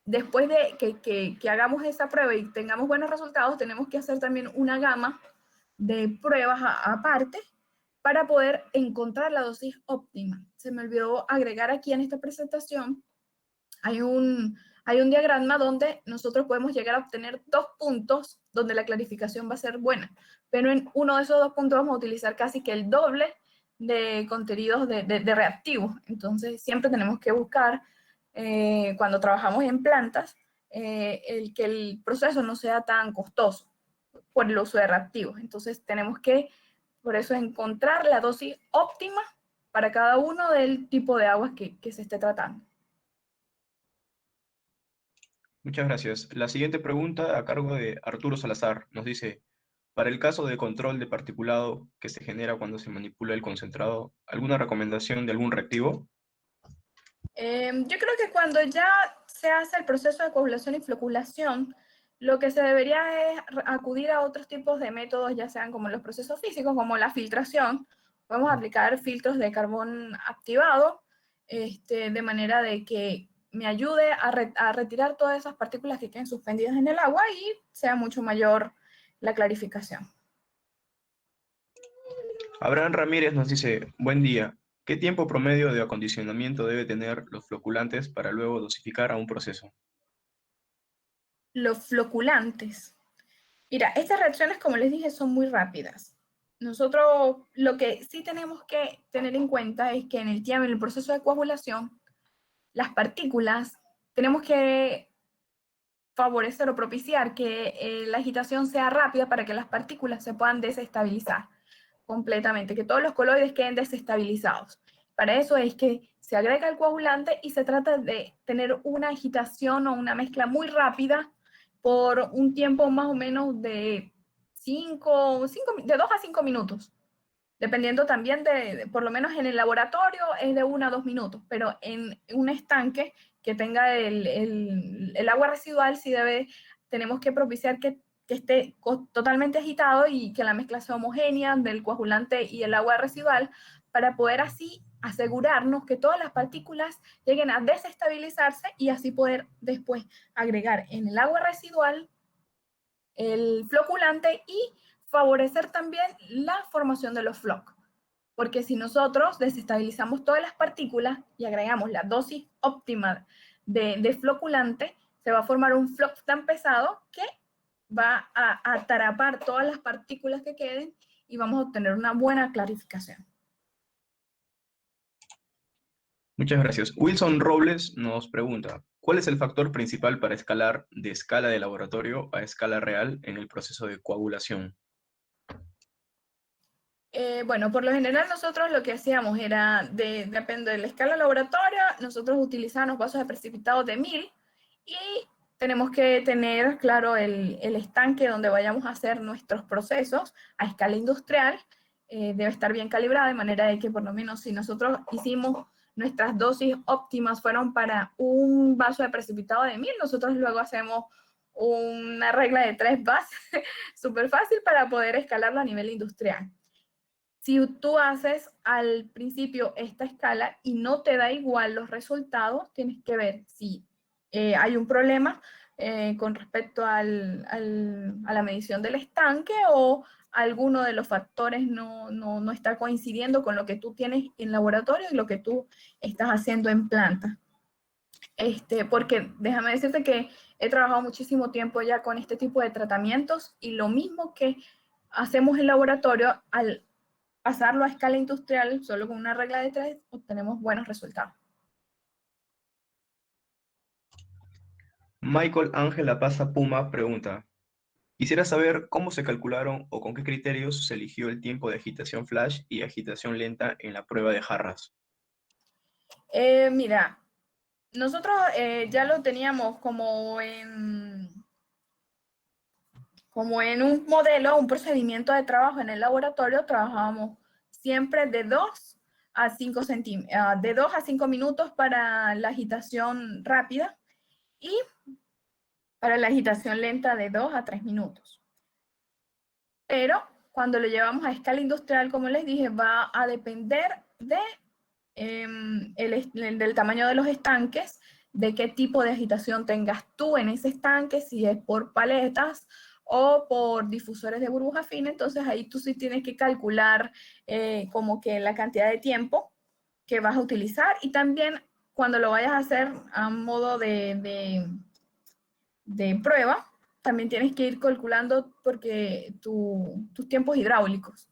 después de que hagamos esa prueba y tengamos buenos resultados, tenemos que hacer también una gama de pruebas aparte para poder encontrar la dosis óptima. Se me olvidó agregar aquí en esta presentación hay un diagrama donde nosotros podemos llegar a obtener 2 puntos donde la clarificación va a ser buena, pero en uno de esos 2 puntos vamos a utilizar casi que el doble de contenidos de reactivos. Entonces, siempre tenemos que buscar, cuando trabajamos en plantas, que el proceso no sea tan costoso por el uso de reactivos. Entonces, tenemos que, por eso, encontrar la dosis óptima para cada uno del tipo de aguas que se esté tratando. Muchas gracias. La siguiente pregunta a cargo de Arturo Salazar nos dice, para el caso de control de particulado que se genera cuando se manipula el concentrado, ¿alguna recomendación de algún reactivo? Yo creo que cuando ya se hace el proceso de coagulación y floculación, lo que se debería es acudir a otros tipos de métodos, ya sean como los procesos físicos, como la filtración. Podemos aplicar filtros de carbón activado, de manera de que me ayude a retirar todas esas partículas que queden suspendidas en el agua y sea mucho mayor la clarificación. Abraham Ramírez nos dice, buen día. ¿Qué tiempo promedio de acondicionamiento debe tener los floculantes para luego dosificar a un proceso? Los floculantes. Mira, estas reacciones, como les dije, son muy rápidas. Nosotros lo que sí tenemos que tener en cuenta es que en el proceso de coagulación, las partículas, tenemos que favorecer o propiciar que la agitación sea rápida para que las partículas se puedan desestabilizar completamente, que todos los coloides queden desestabilizados. Para eso es que se agrega el coagulante y se trata de tener una agitación o una mezcla muy rápida por un tiempo más o menos de 2 a 5 minutos. Dependiendo también por lo menos en el laboratorio es de 1 a 2 minutos, pero en un estanque que tenga el agua residual sí tenemos que propiciar que esté totalmente agitado y que la mezcla sea homogénea del coagulante y el agua residual para poder así asegurarnos que todas las partículas lleguen a desestabilizarse y así poder después agregar en el agua residual el floculante y favorecer también la formación de los flocos. Porque si nosotros desestabilizamos todas las partículas y agregamos la dosis óptima de floculante, se va a formar un floc tan pesado que va a atrapar todas las partículas que queden y vamos a obtener una buena clarificación. Muchas gracias. Wilson Robles nos pregunta, ¿cuál es el factor principal para escalar de escala de laboratorio a escala real en el proceso de coagulación? Bueno, por lo general nosotros lo que hacíamos era, depende de la escala laboratoria, nosotros utilizábamos vasos de precipitado de 1000 y tenemos que tener, claro, el estanque donde vayamos a hacer nuestros procesos a escala industrial. Debe estar bien calibrado de manera de que por lo menos si nosotros hicimos nuestras dosis óptimas fueron para un vaso de precipitado de 1000, nosotros luego hacemos una regla de 3 bases, súper fácil para poder escalarlo a nivel industrial. Si tú haces al principio esta escala y no te da igual los resultados, tienes que ver si hay un problema con respecto a la medición del estanque o alguno de los factores no está coincidiendo con lo que tú tienes en laboratorio y lo que tú estás haciendo en planta. Porque déjame decirte que he trabajado muchísimo tiempo ya con este tipo de tratamientos y lo mismo que hacemos en laboratorio, al pasarlo a escala industrial, solo con una regla de 3, obtenemos buenos resultados. Michael Ángela Paza Puma pregunta, quisiera saber cómo se calcularon o con qué criterios se eligió el tiempo de agitación flash y agitación lenta en la prueba de jarras. Mira, nosotros ya lo teníamos como en un modelo, un procedimiento de trabajo en el laboratorio, trabajábamos siempre de 2 a 5 minutos para la agitación rápida y para la agitación lenta de 2 a 3 minutos. Pero cuando lo llevamos a escala industrial, como les dije, va a depender del tamaño de los estanques, de qué tipo de agitación tengas tú en ese estanque, si es por paletas o por difusores de burbuja fina. Entonces ahí tú sí tienes que calcular como que la cantidad de tiempo que vas a utilizar y también cuando lo vayas a hacer a modo de prueba, también tienes que ir calculando porque tus tiempos hidráulicos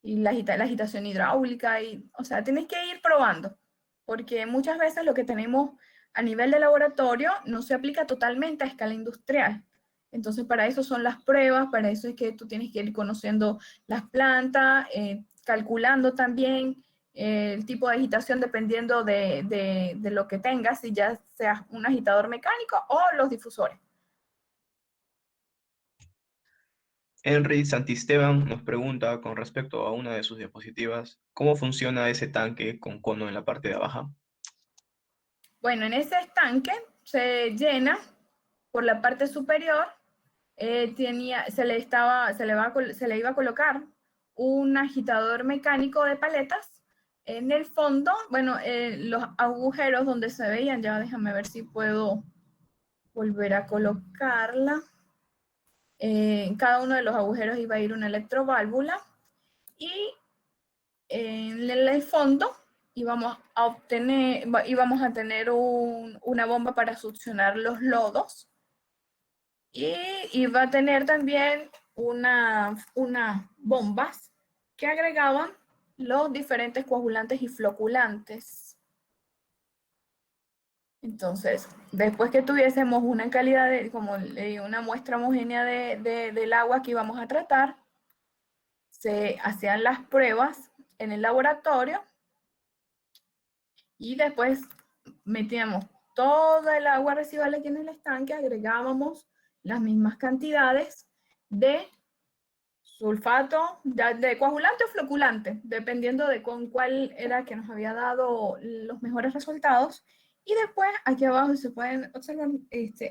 y la agitación hidráulica, o sea, tienes que ir probando, porque muchas veces lo que tenemos a nivel de laboratorio no se aplica totalmente a escala industrial. Entonces, para eso son las pruebas, para eso es que tú tienes que ir conociendo las plantas, calculando también el tipo de agitación dependiendo de lo que tengas, si ya sea un agitador mecánico o los difusores. Henry Santisteban nos pregunta con respecto a una de sus diapositivas, ¿cómo funciona ese tanque con cono en la parte de abajo? Bueno, en ese estanque se llena por la parte superior, se le iba a colocar un agitador mecánico de paletas. En el fondo, bueno, los agujeros donde se veían, ya déjame ver si puedo volver a colocarla. En cada uno de los agujeros iba a ir una electroválvula y en el fondo íbamos a tener una bomba para succionar los lodos y iba a tener también unas bombas que agregaban los diferentes coagulantes y floculantes. Entonces, después que tuviésemos una calidad como le digo, una muestra homogénea del agua que íbamos a tratar, se hacían las pruebas en el laboratorio y después metíamos toda el agua residual aquí en el estanque, agregábamos las mismas cantidades de sulfato, de coagulante o floculante, dependiendo de con cuál era que nos había dado los mejores resultados. Y después, aquí abajo, se pueden observar,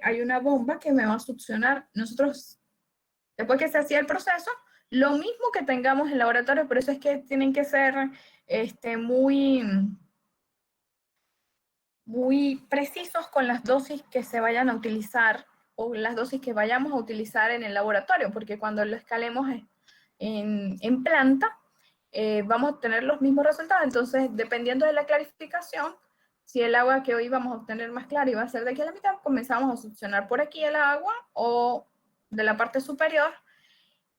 hay una bomba que me va a succionar. Nosotros, después que se hacía el proceso, lo mismo que tengamos en el laboratorio, por eso es que tienen que ser muy precisos con las dosis que se vayan a utilizar o las dosis que vayamos a utilizar en el laboratorio, porque cuando lo escalemos en planta, vamos a tener los mismos resultados. Entonces, dependiendo de la clarificación, si el agua que hoy vamos a obtener más clara iba a ser de aquí a la mitad, comenzamos a succionar por aquí el agua o de la parte superior.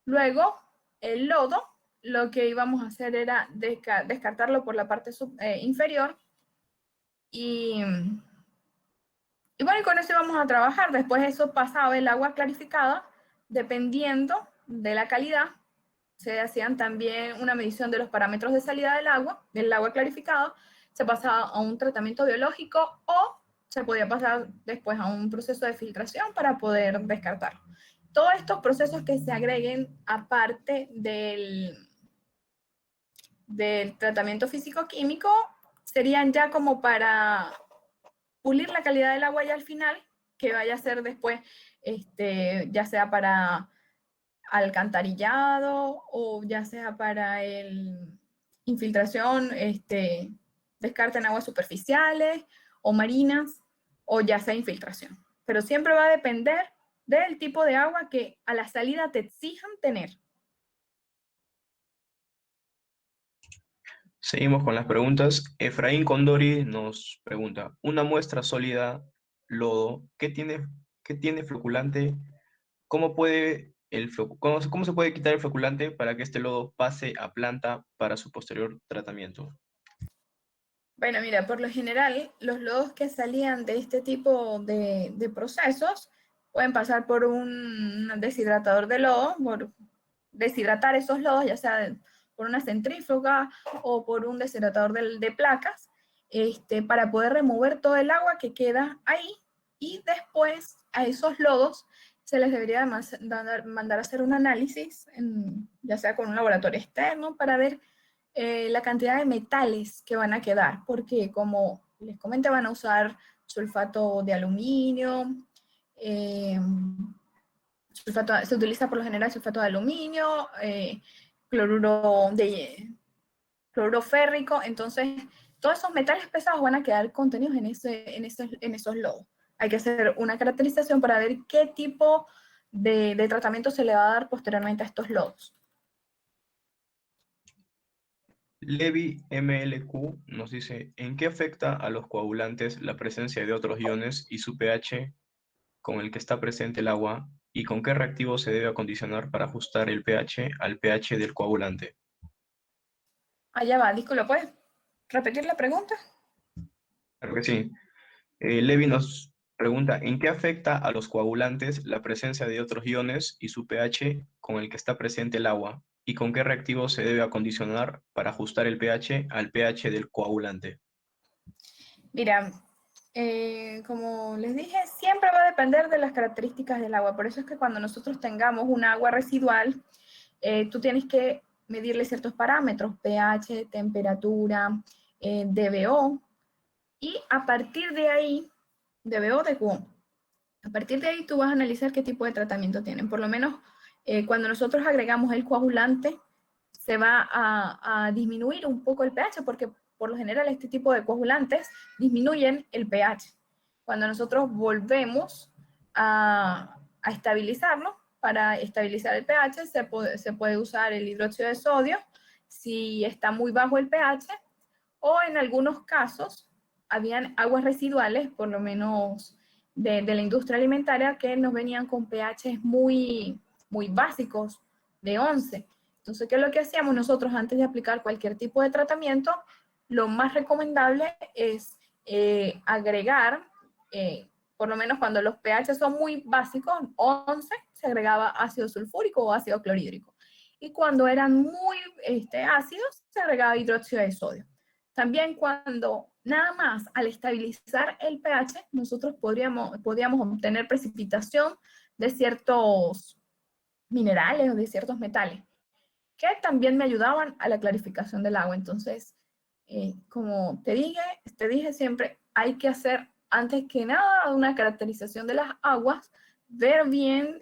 Luego, el lodo, lo que íbamos a hacer era descartarlo por la parte inferior y bueno, y con eso íbamos a trabajar. Después eso pasaba el agua clarificada, dependiendo de la calidad. Se hacían también una medición de los parámetros de salida del agua clarificada. Se pasaba a un tratamiento biológico o se podía pasar después a un proceso de filtración para poder descartar. Todos estos procesos que se agreguen aparte del tratamiento físico-químico serían ya como para pulir la calidad del agua ya al final, que vaya a ser después, ya sea para alcantarillado o ya sea para infiltración, descarte en aguas superficiales o marinas, o ya sea infiltración. Pero siempre va a depender del tipo de agua que a la salida te exijan tener. Seguimos con las preguntas. Efraín Condori nos pregunta, una muestra sólida, lodo, qué tiene floculante? ¿Cómo puede cómo se puede quitar el floculante para que este lodo pase a planta para su posterior tratamiento? Bueno, mira, por lo general, los lodos que salían de este tipo de procesos pueden pasar por un deshidratador de lodo, por deshidratar esos lodos, ya sea por una centrífuga o por un deshidratador de placas, para poder remover todo el agua que queda ahí y después a esos lodos se les debería mandar a hacer un análisis, ya sea con un laboratorio externo, para ver la cantidad de metales que van a quedar, porque como les comenté, van a usar sulfato de aluminio, eh, se utiliza por lo general sulfato de aluminio, cloruro férrico, entonces todos esos metales pesados van a quedar contenidos en esos lodos. Hay que hacer una caracterización para ver qué tipo de tratamiento se le va a dar posteriormente a estos lodos. Levi MLQ nos dice, ¿en qué afecta a los coagulantes la presencia de otros iones y su pH con el que está presente el agua? ¿Y con qué reactivo se debe acondicionar para ajustar el pH al pH del coagulante? Allá va, disculpa, ¿puedes repetir la pregunta? Claro que sí. Levi nos pregunta, ¿en qué afecta a los coagulantes la presencia de otros iones y su pH con el que está presente el agua? ¿Y con qué reactivo se debe acondicionar para ajustar el pH al pH del coagulante? Mira, como les dije, siempre va a depender de las características del agua. Por eso es que cuando nosotros tengamos un agua residual, tú tienes que medirle ciertos parámetros, pH, temperatura, DBO, y a partir de ahí, DBO de Q, a partir de ahí tú vas a analizar qué tipo de tratamiento tienen. Por lo menos cuando nosotros agregamos el coagulante, se va a disminuir un poco el pH, porque por lo general este tipo de coagulantes disminuyen el pH. Cuando nosotros volvemos a estabilizarlo, para estabilizar el pH se puede usar el hidróxido de sodio si está muy bajo el pH, o en algunos casos habían aguas residuales, por lo menos de la industria alimentaria, que nos venían con pH muy básicos, de 11. Entonces, ¿qué es lo que hacíamos nosotros antes de aplicar cualquier tipo de tratamiento? Lo más recomendable es agregar, por lo menos cuando los pH son muy básicos, 11, se agregaba ácido sulfúrico o ácido clorhídrico. Y cuando eran muy ácidos, se agregaba hidróxido de sodio. También cuando nada más al estabilizar el pH, nosotros podríamos obtener precipitación de ciertos minerales o de ciertos metales, que también me ayudaban a la clarificación del agua. Entonces, como te dije siempre, hay que hacer antes que nada una caracterización de las aguas, ver bien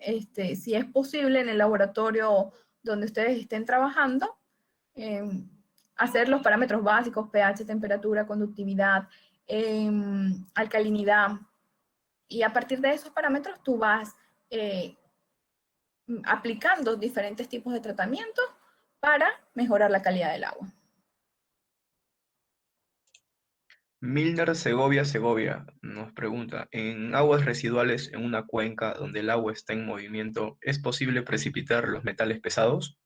si es posible en el laboratorio donde ustedes estén trabajando, eh, hacer los parámetros básicos, pH, temperatura, conductividad, alcalinidad, y a partir de esos parámetros tú vas eh, aplicando diferentes tipos de tratamientos para mejorar la calidad del agua. Milner Segovia nos pregunta, ¿en aguas residuales en una cuenca donde el agua está en movimiento, es posible precipitar los metales pesados?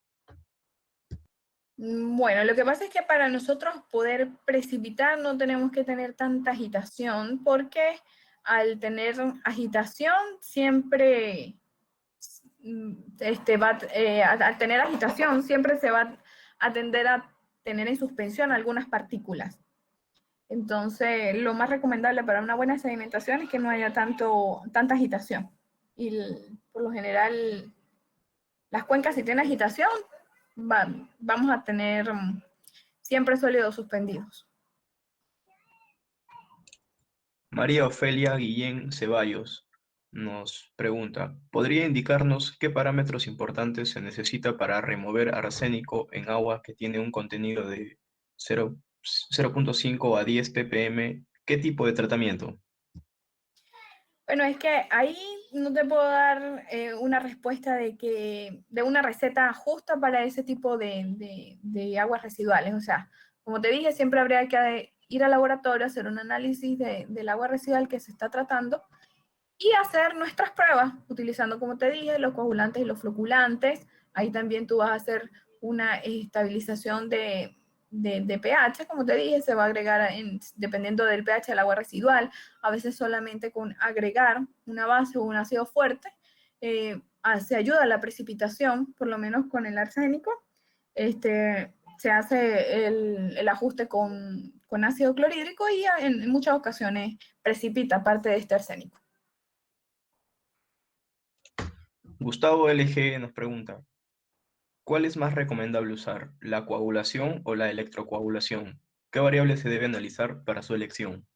Bueno, lo que pasa es que para nosotros poder precipitar no tenemos que tener tanta agitación, porque al tener agitación siempre al tener agitación siempre se va a tender a tener en suspensión algunas partículas. Entonces, lo más recomendable para una buena sedimentación es que no haya tanta agitación. Y por lo general, las cuencas, si tienen agitación, vamos a tener siempre sólidos suspendidos. María Ofelia Guillén Ceballos nos pregunta, ¿podría indicarnos qué parámetros importantes se necesita para remover arsénico en agua que tiene un contenido de 0,5 a 10 ppm? ¿Qué tipo de tratamiento? Bueno, es que ahí no te puedo dar una respuesta de una receta justa para ese tipo de aguas residuales. O sea, como te dije, siempre habría que ir al laboratorio, hacer un análisis del agua residual que se está tratando y hacer nuestras pruebas, utilizando, como te dije, los coagulantes y los floculantes. Ahí también tú vas a hacer una estabilización de pH, como te dije, se va a agregar dependiendo del pH del agua residual, a veces solamente con agregar una base o un ácido fuerte, se ayuda a la precipitación, por lo menos con el arsénico. Se hace el ajuste con ácido clorhídrico y en muchas ocasiones precipita parte de este arsénico. Gustavo LG nos pregunta, ¿cuál es más recomendable usar, la coagulación o la electrocoagulación? ¿Qué variables se debe analizar para su elección?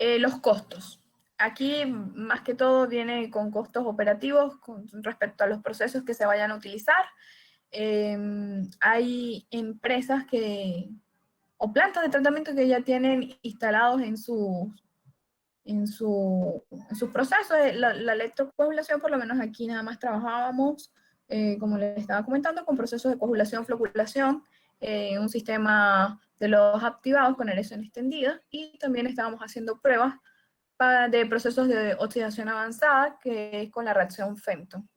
Los costos. Aquí, más que todo, viene con costos operativos con respecto a los procesos que se vayan a utilizar. Hay empresas o plantas de tratamiento que ya tienen instalados en sus procesos. La electrocoagulación, por lo menos aquí nada más trabajábamos, como les estaba comentando, con procesos de coagulación, floculación, un sistema de los activados con erección extendida, y también estábamos haciendo pruebas de procesos de oxidación avanzada, que es con la reacción Fenton.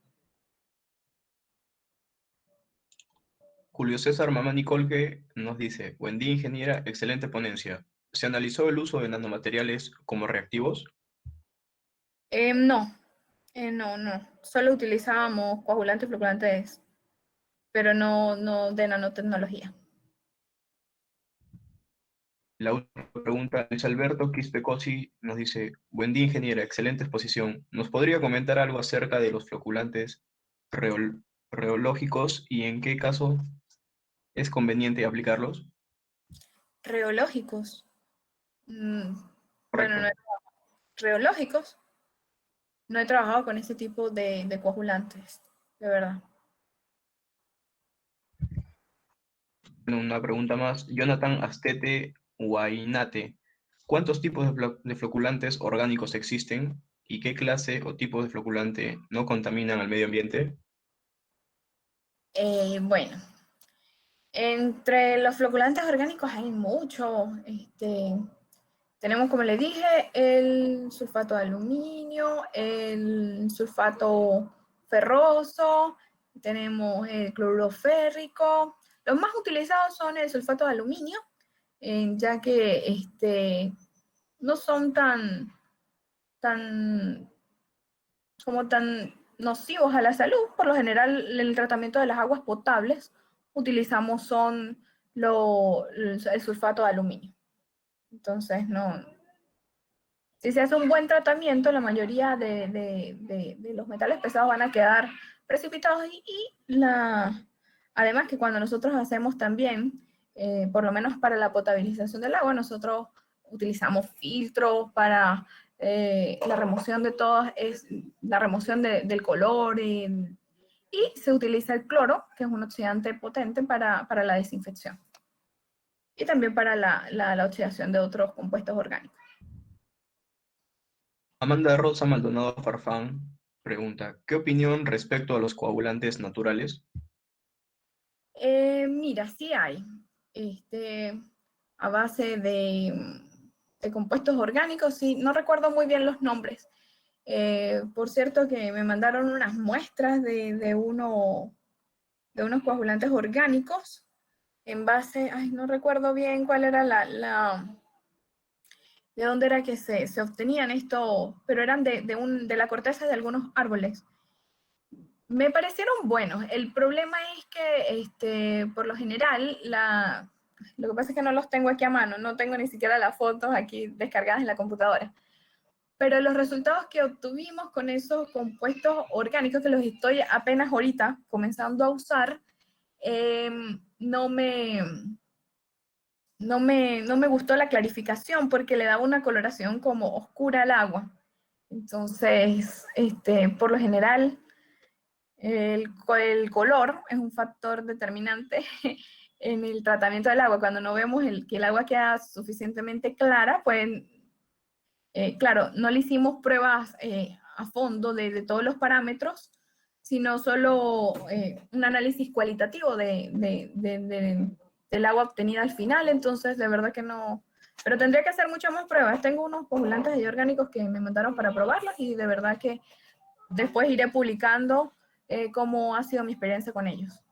Julio César Mamani Colque nos dice, buen día ingeniera, excelente ponencia. ¿Se analizó el uso de nanomateriales como reactivos? No, no. Solo utilizábamos coagulantes floculantes, pero no de nanotecnología. La última pregunta, Luis Alberto Quispecosi nos dice, buen día ingeniera, excelente exposición. ¿Nos podría comentar algo acerca de los floculantes reológicos y en qué caso es conveniente aplicarlos? Reológicos. Bueno, Correcto. no, reológicos. No he trabajado con ese tipo de coagulantes, de verdad. Una pregunta más. Jonathan Astete Huaynate. ¿Cuántos tipos de floculantes orgánicos existen y qué clase o tipo de floculante no contaminan al medio ambiente? Bueno, entre los floculantes orgánicos hay muchos. Tenemos, como les dije, el sulfato de aluminio, el sulfato ferroso, tenemos el cloruro férrico. Los más utilizados son el sulfato de aluminio, ya que no son tan tan nocivos a la salud. Por lo general, el tratamiento de las aguas potables utilizamos el sulfato de aluminio. Entonces, no, si se hace un buen tratamiento, la mayoría de los metales pesados van a quedar precipitados, además que cuando nosotros hacemos también, por lo menos para la potabilización del agua, nosotros utilizamos filtros para la remoción de todas, es la remoción del color, y se utiliza el cloro, que es un oxidante potente para la desinfección, y también para la oxidación de otros compuestos orgánicos. Amanda Rosa Maldonado Farfán pregunta, ¿qué opinión respecto a los coagulantes naturales? Mira, sí hay, a base de compuestos orgánicos, sí, no recuerdo muy bien los nombres. Por cierto que me mandaron unas muestras de unos coagulantes orgánicos en base, ay, no recuerdo bien cuál era de dónde era que se obtenían estos, pero eran de la corteza de algunos árboles. Me parecieron buenos. El problema es que, por lo general, lo que pasa es que no los tengo aquí a mano, no tengo ni siquiera las fotos aquí descargadas en la computadora. Pero los resultados que obtuvimos con esos compuestos orgánicos, que los estoy apenas ahorita comenzando a usar, no me gustó la clarificación, porque le daba una coloración como oscura al agua. Entonces, por lo general, el color es un factor determinante en el tratamiento del agua. Cuando no vemos que el agua queda suficientemente clara, pues, claro, no le hicimos pruebas a fondo de todos los parámetros, sino solo un análisis cualitativo del agua obtenida al final. Entonces, de verdad que no, pero tendría que hacer muchas más pruebas. Tengo unos coagulantes orgánicos que me mandaron para probarlos, y de verdad que después iré publicando cómo ha sido mi experiencia con ellos.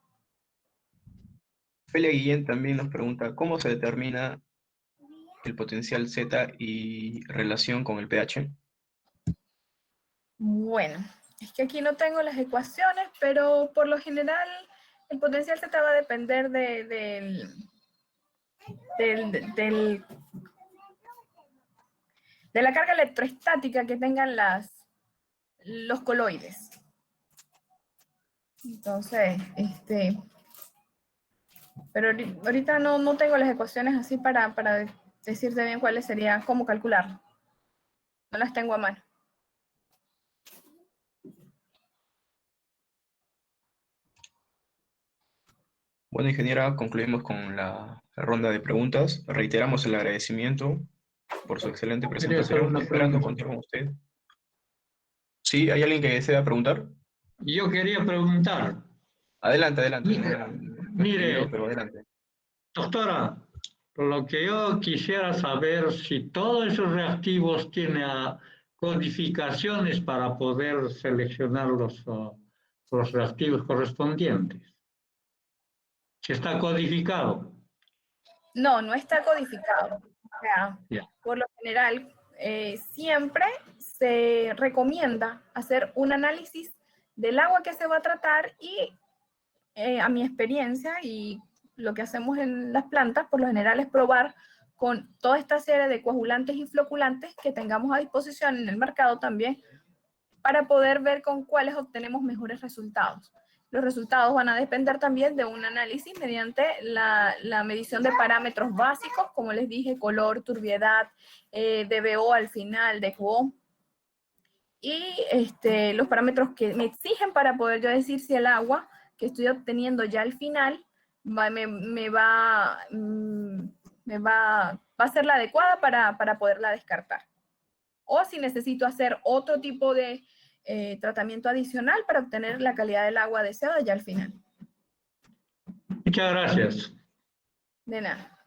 Felia Guillén también nos pregunta, ¿cómo se determina el potencial Z y relación con el pH? Bueno, es que aquí no tengo las ecuaciones, pero por lo general el potencial Z va a depender del- de la carga electrostática que tengan los coloides. Entonces, pero ahorita no tengo las ecuaciones así para decirte bien cuáles serían, cómo calcularlo. No las tengo a mano. Bueno, ingeniera, concluimos con la ronda de preguntas. Reiteramos el agradecimiento por su excelente Quería hacer presentación, una esperando pregunta. contar con usted. ¿Sí? ¿Hay alguien que desea preguntar? Yo quería preguntar, Adelante, adelante. mi- No he escribido, mire, pero adelante. Doctora, lo que yo quisiera saber si todos esos reactivos tienen codificaciones para poder seleccionar los reactivos correspondientes. Si está codificado. No, no está codificado. O sea, Ya. por lo general, siempre se recomienda hacer un análisis del agua que se va a tratar y a mi experiencia y lo que hacemos en las plantas, por lo general es probar con toda esta serie de coagulantes y floculantes que tengamos a disposición en el mercado también para poder ver con cuáles obtenemos mejores resultados. Los resultados van a depender también de un análisis mediante la medición de parámetros básicos, como les dije, color, turbiedad, DBO al final, DQO, y los parámetros que me exigen para poder yo decir si el agua que estoy obteniendo ya al final va a ser la adecuada para poderla descartar. O si necesito hacer otro tipo de tratamiento adicional para obtener la calidad del agua deseada ya al final. Muchas gracias. De nada.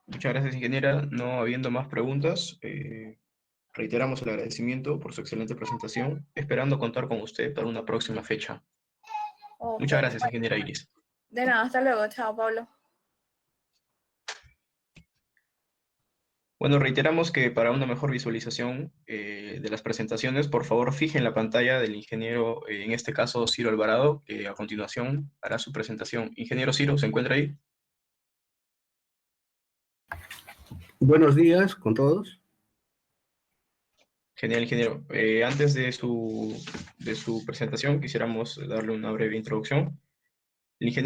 Muchas gracias, ingeniera. No habiendo más preguntas, reiteramos el agradecimiento por su excelente presentación, esperando contar con usted para una próxima fecha. Okay. Muchas gracias, ingeniera Iris. De nada, hasta luego. Chao, Pablo. Bueno, reiteramos que para una mejor visualización de las presentaciones, por favor, fijen la pantalla del ingeniero, en este caso Ciro Alvarado, que a continuación hará su presentación. Ingeniero Ciro, ¿se encuentra ahí? Buenos días con todos. Genial, ingeniero. Antes de su presentación, quisiéramos darle una breve introducción. El ingeniero